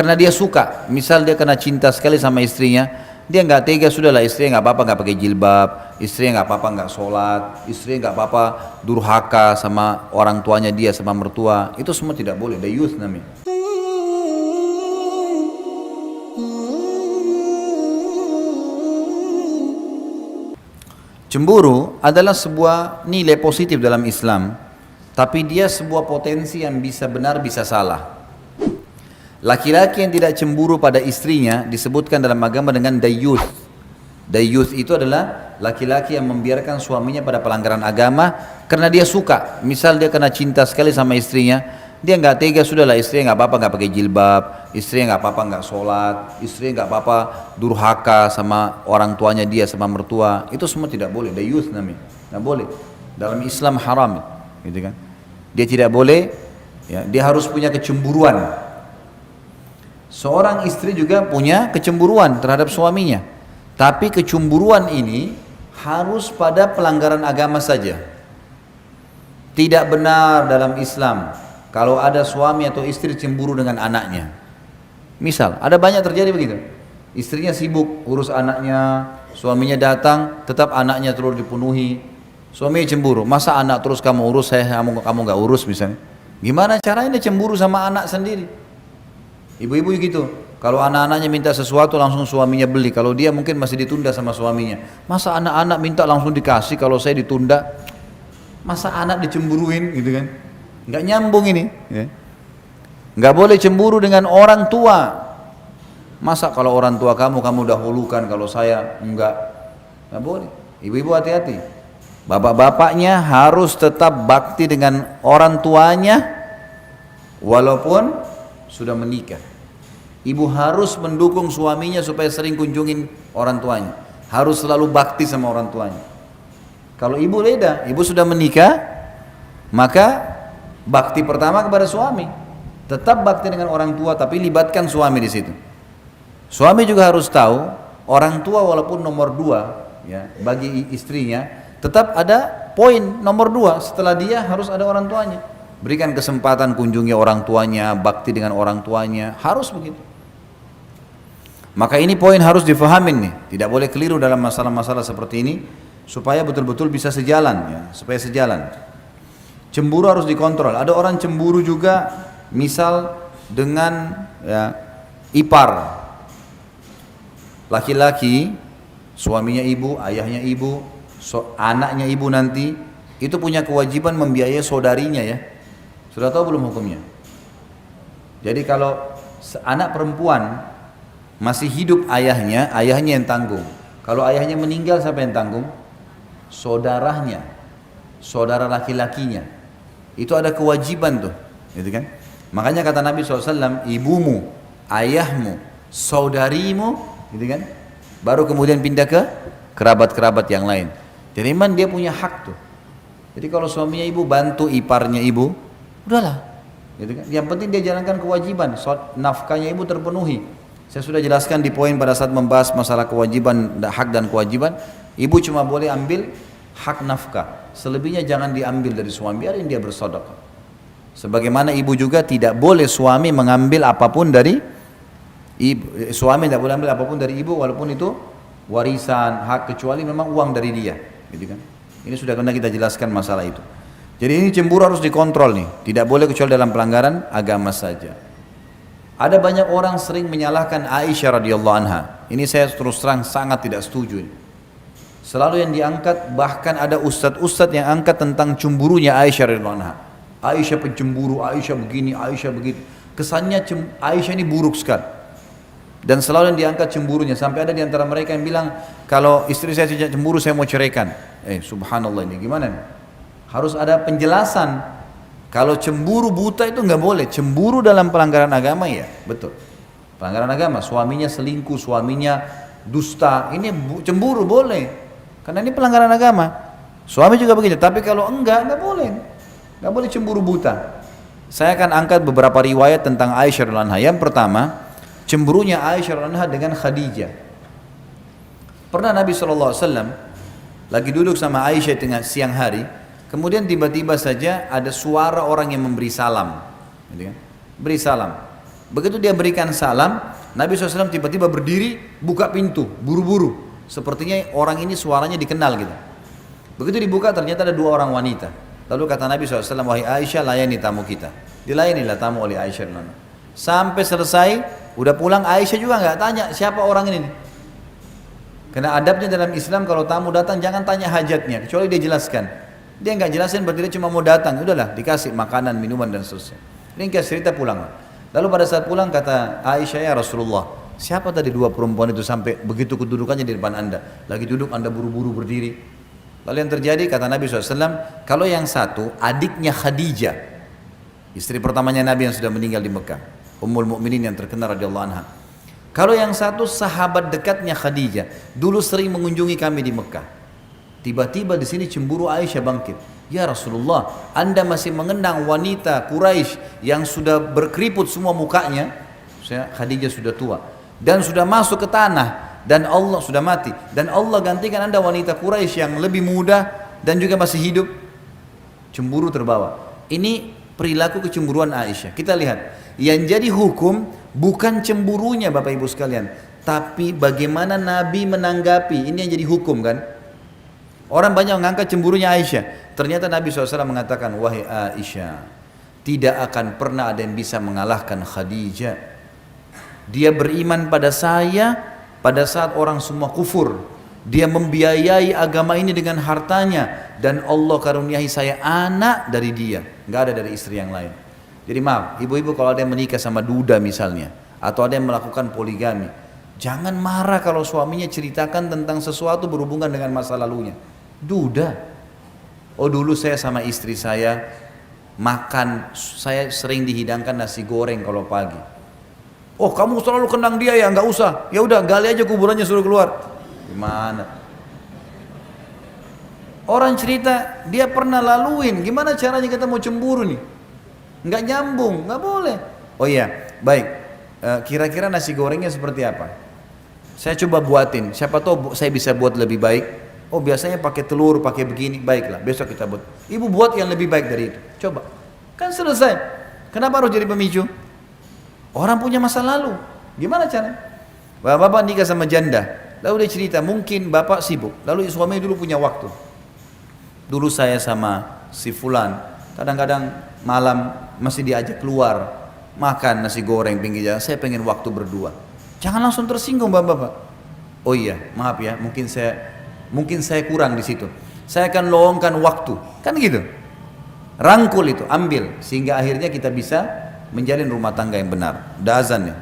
karena dia suka. Misal dia kena cinta sekali sama istrinya, dia nggak tega, sudahlah istrinya nggak apa-apa nggak pakai jilbab, istrinya nggak apa-apa nggak sholat, istrinya nggak apa-apa durhaka sama orang tuanya dia, sama mertua, itu semua tidak boleh. Dayuth namanya. Cemburu adalah sebuah nilai positif dalam Islam, tapi dia sebuah potensi yang bisa benar bisa salah. Laki-laki yang tidak cemburu pada istrinya disebutkan dalam agama dengan dayyuth. Dayyuth itu adalah laki-laki yang membiarkan suaminya pada pelanggaran agama karena dia suka. Misal dia kena cinta sekali sama istrinya, dia nggak tega, sudahlah istrinya nggak apa-apa nggak pakai jilbab, istrinya nggak apa-apa nggak sholat, istrinya nggak apa-apa durhaka sama orang tuanya dia, sama mertua, itu semua tidak boleh. Dayyuth namanya, nggak boleh. Dalam Islam haram, gitu kan? Dia tidak boleh, ya, dia harus punya kecemburuan. Seorang istri juga punya kecemburuan terhadap suaminya, tapi kecemburuan ini harus pada pelanggaran agama saja. Tidak benar dalam Islam kalau ada suami atau istri cemburu dengan anaknya. Misal, ada banyak terjadi begitu. Istrinya sibuk urus anaknya, suaminya datang, tetap anaknya terus dipenuhi. Suaminya cemburu, masa anak terus kamu urus, kamu nggak urus misalnya. Gimana caranya dia cemburu sama anak sendiri? Ibu-ibu gitu, kalau anak-anaknya minta sesuatu langsung suaminya beli, kalau dia mungkin masih ditunda sama suaminya. Masa anak-anak minta langsung dikasih, kalau saya ditunda? Masa anak dicemburuin gitu kan? Nggak nyambung ini, ya. Nggak boleh cemburu dengan orang tua. Masa kalau orang tua kamu dahulukan, kalau saya enggak? Nggak boleh. Ibu-ibu hati-hati. Bapak-bapaknya harus tetap bakti dengan orang tuanya walaupun sudah menikah. Ibu harus mendukung suaminya supaya sering kunjungin orang tuanya. Harus selalu bakti sama orang tuanya. Kalau ibu beda, ibu sudah menikah, maka bakti pertama kepada suami. Tetap bakti dengan orang tua, tapi libatkan suami di situ. Suami juga harus tahu, orang tua walaupun nomor 2, ya, bagi istrinya, tetap ada poin nomor 2. Setelah dia harus ada orang tuanya. Berikan kesempatan kunjungi orang tuanya, bakti dengan orang tuanya, harus begitu. Maka ini poin harus difahamin nih, tidak boleh keliru dalam masalah-masalah seperti ini, supaya betul-betul bisa sejalan, ya, supaya sejalan. Cemburu harus dikontrol. Ada orang cemburu juga, misal dengan, ya, ipar, laki-laki, suaminya ibu, ayahnya ibu, anaknya ibu nanti, itu punya kewajiban membiayai saudarinya, ya. Sudah tahu belum hukumnya? Jadi kalau anak perempuan masih hidup ayahnya yang tanggung. Kalau ayahnya meninggal, siapa yang tanggung? Saudaranya, saudara laki-lakinya. Itu ada kewajiban tuh, gitu kan? Makanya kata Nabi SAW, ibumu, ayahmu, saudarimu, gitu kan? Baru kemudian pindah ke kerabat-kerabat yang lain. Jadi memang dia punya hak tuh. Jadi kalau suaminya ibu bantu iparnya ibu, udahlah, gitu kan? Yang penting dia jalankan kewajiban, nafkahnya ibu terpenuhi. Saya sudah jelaskan di poin pada saat membahas masalah kewajiban, hak dan kewajiban. Ibu cuma boleh ambil hak nafkah, selebihnya jangan diambil dari suami, biarin dia bersedekah. Sebagaimana ibu juga tidak boleh suami mengambil apapun dari ibu, suami tidak boleh ambil apapun dari ibu walaupun itu warisan, hak, kecuali memang uang dari dia, gitu kan? Ini sudah pernah kita jelaskan masalah itu. Jadi ini cemburu harus dikontrol nih, tidak boleh kecuali dalam pelanggaran agama saja. Ada banyak orang sering menyalahkan Aisyah radhiyallahu anha. Ini saya terus terang sangat tidak setuju. Selalu yang diangkat, bahkan ada ustadz-ustadz yang angkat tentang cemburunya Aisyah radhiyallahu anha. Aisyah pencemburu, Aisyah begini, Aisyah begitu. Kesannya Aisyah ini buruk sekali. Dan selalu yang diangkat cemburunya, sampai ada di antara mereka yang bilang, kalau istri saya tidak cemburu saya mau ceraikan. Subhanallah, ini gimana nih? Harus ada penjelasan. Kalau cemburu buta itu nggak boleh. Cemburu dalam pelanggaran agama, ya betul. Pelanggaran agama, suaminya selingkuh, suaminya dusta, ini cemburu boleh. Karena ini pelanggaran agama. Suami juga begitu. Tapi kalau nggak boleh. Nggak boleh cemburu buta. Saya akan angkat beberapa riwayat tentang Aisyah radhiyallahu anha. Yang pertama, cemburunya Aisyah radhiyallahu anha dengan Khadijah. Pernah Nabi SAW lagi duduk sama Aisyah tengah siang hari, kemudian tiba-tiba saja ada suara orang yang memberi salam, gitu kan? Beri salam. Begitu dia berikan salam, Nabi SAW tiba-tiba berdiri, buka pintu, buru-buru. Sepertinya orang ini suaranya dikenal gitu. Begitu dibuka ternyata ada dua orang wanita. Lalu kata Nabi SAW, wahai Aisyah, layani tamu kita. Dilayanilah tamu oleh Aisyah. Sampai selesai, udah pulang, Aisyah juga nggak tanya siapa orang ini. Karena adabnya dalam Islam kalau tamu datang jangan tanya hajatnya, kecuali dia jelaskan. Dia nggak jelasin berarti dia cuma mau datang, udahlah dikasih makanan, minuman dan seterusnya. Ringkas cerita pulang. Lalu pada saat pulang kata Aisyah, ya Rasulullah, siapa tadi dua perempuan itu sampai begitu kedudukannya di depan anda? Lagi duduk anda buru-buru berdiri. Lalu yang terjadi kata Nabi SAW, kalau yang satu adiknya Khadijah, istri pertamanya Nabi yang sudah meninggal di Mekah, Ummul Mukminin yang terkenal radhiyallahu anha. Kalau yang satu sahabat dekatnya Khadijah, dulu sering mengunjungi kami di Mekah. Tiba-tiba di sini cemburu Aisyah bangkit. Ya Rasulullah, anda masih mengenang wanita Quraisy yang sudah berkeriput semua mukanya. Khadijah sudah tua dan sudah masuk ke tanah dan Allah sudah mati. Dan Allah gantikan anda wanita Quraisy yang lebih muda dan juga masih hidup. Cemburu terbawa. Ini perilaku kecemburuan Aisyah. Kita lihat, yang jadi hukum bukan cemburunya Bapak Ibu sekalian, tapi bagaimana Nabi menanggapi. Ini yang jadi hukum kan. Orang banyak mengangkat cemburunya Aisyah. Ternyata Nabi SAW mengatakan, wahai Aisyah, tidak akan pernah ada yang bisa mengalahkan Khadijah. Dia beriman pada saya pada saat orang semua kufur. Dia membiayai agama ini dengan hartanya. Dan Allah karuniai saya anak dari dia, nggak ada dari istri yang lain. Jadi maaf, ibu-ibu kalau ada yang menikah sama duda misalnya, atau ada yang melakukan poligami, jangan marah kalau suaminya ceritakan tentang sesuatu berhubungan dengan masa lalunya. Duda. Oh dulu saya sama istri saya makan, saya sering dihidangkan nasi goreng kalau pagi. Oh kamu selalu kenang dia ya, nggak usah. Ya udah gali aja kuburannya suruh keluar. Gimana? Orang cerita dia pernah laluin, gimana caranya kita mau cemburu nih? Nggak nyambung, nggak boleh. Oh iya, baik. Kira-kira nasi gorengnya seperti apa? Saya coba buatin. Siapa tahu saya bisa buat lebih baik. Oh biasanya pakai telur, pakai begini. Baiklah, besok kita buat. Ibu buat yang lebih baik dari itu. Coba. Kan selesai. Kenapa harus jadi pemicu? Orang punya masa lalu. Gimana caranya? Bapak nikah sama janda. Lalu dia cerita, mungkin bapak sibuk. Lalu suaminya dulu punya waktu. Dulu saya sama si fulan, kadang-kadang malam masih diajak keluar makan nasi goreng pinggir jalan. Saya pengen waktu berdua. Jangan langsung tersinggung bapak-bapak. Oh iya, maaf ya, mungkin saya kurang di situ. Saya akan luangkan waktu, kan gitu. Rangkul itu, ambil sehingga akhirnya kita bisa menjalin rumah tangga yang benar. Udah azan ya.